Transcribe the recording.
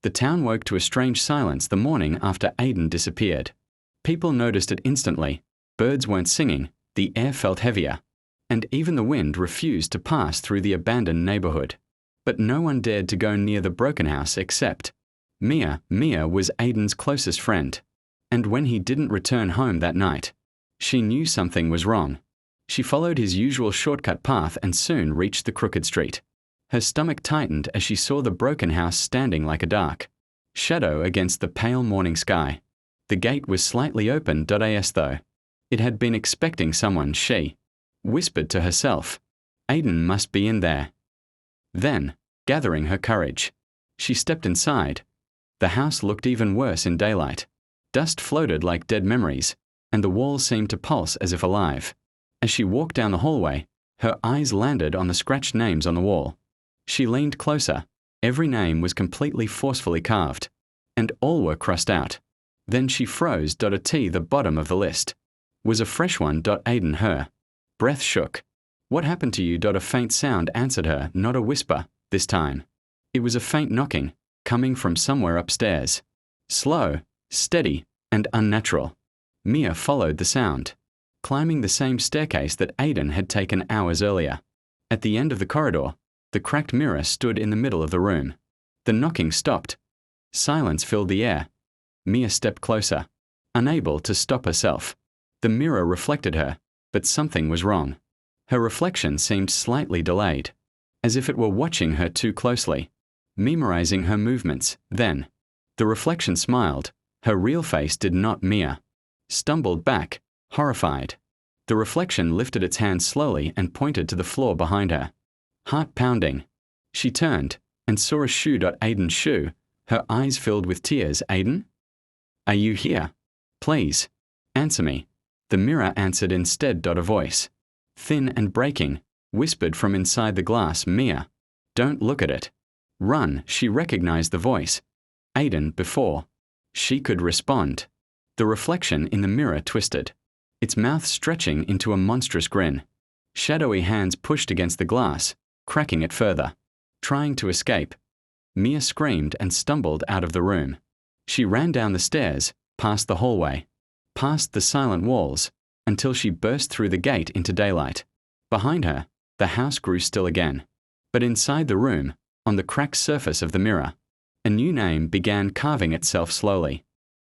The town woke to a strange silence the morning after Aidan disappeared. People noticed it instantly. Birds weren't singing, the air felt heavier, and even the wind refused to pass through the abandoned neighborhood. But no one dared to go near the broken house except Mia. Mia was Aidan's closest friend, and when he didn't return home that night, she knew something was wrong. She followed his usual shortcut path and soon reached the crooked street. Her stomach tightened as she saw the broken house standing like a dark shadow against the pale morning sky. The gate was slightly open, though. It had been expecting someone. She whispered to herself, Aidan must be in there. Then, gathering her courage, she stepped inside. The house looked even worse in daylight. Dust floated like dead memories, and the walls seemed to pulse as if alive. As she walked down the hallway, her eyes landed on the scratched names on the wall. She leaned closer. Every name was completely forcefully carved, and all were crossed out. Then she froze. A T, the bottom of the list, was a fresh one. Aidan. Her breath shook. What happened to you? A faint sound answered her, not a whisper, this time. It was a faint knocking, coming from somewhere upstairs. Slow, steady, and unnatural. Mia followed the sound, climbing the same staircase that Aidan had taken hours earlier. At the end of the corridor, the cracked mirror stood in the middle of the room. The knocking stopped. Silence filled the air. Mia stepped closer, unable to stop herself. The mirror reflected her, but something was wrong. Her reflection seemed slightly delayed, as if it were watching her too closely, memorizing her movements. Then, the reflection smiled. Her real face did not. Mia stumbled back, horrified. The reflection lifted its hand slowly and pointed to the floor behind her. Heart pounding. She turned and saw a shoe. Aidan's shoe. Her eyes filled with tears. Aidan? Are you here? Please, answer me. The mirror answered instead. A voice, thin and breaking, whispered from inside the glass. Mia, don't look at it. Run. She recognized the voice. Aidan. Before she could respond, the reflection in the mirror twisted, its mouth stretching into a monstrous grin. Shadowy hands pushed against the glass, cracking it further. Trying to escape, Mia screamed and stumbled out of the room. She ran down the stairs, past the hallway, past the silent walls, until she burst through the gate into daylight. Behind her, the house grew still again. But inside the room, on the cracked surface of the mirror, a new name began carving itself slowly.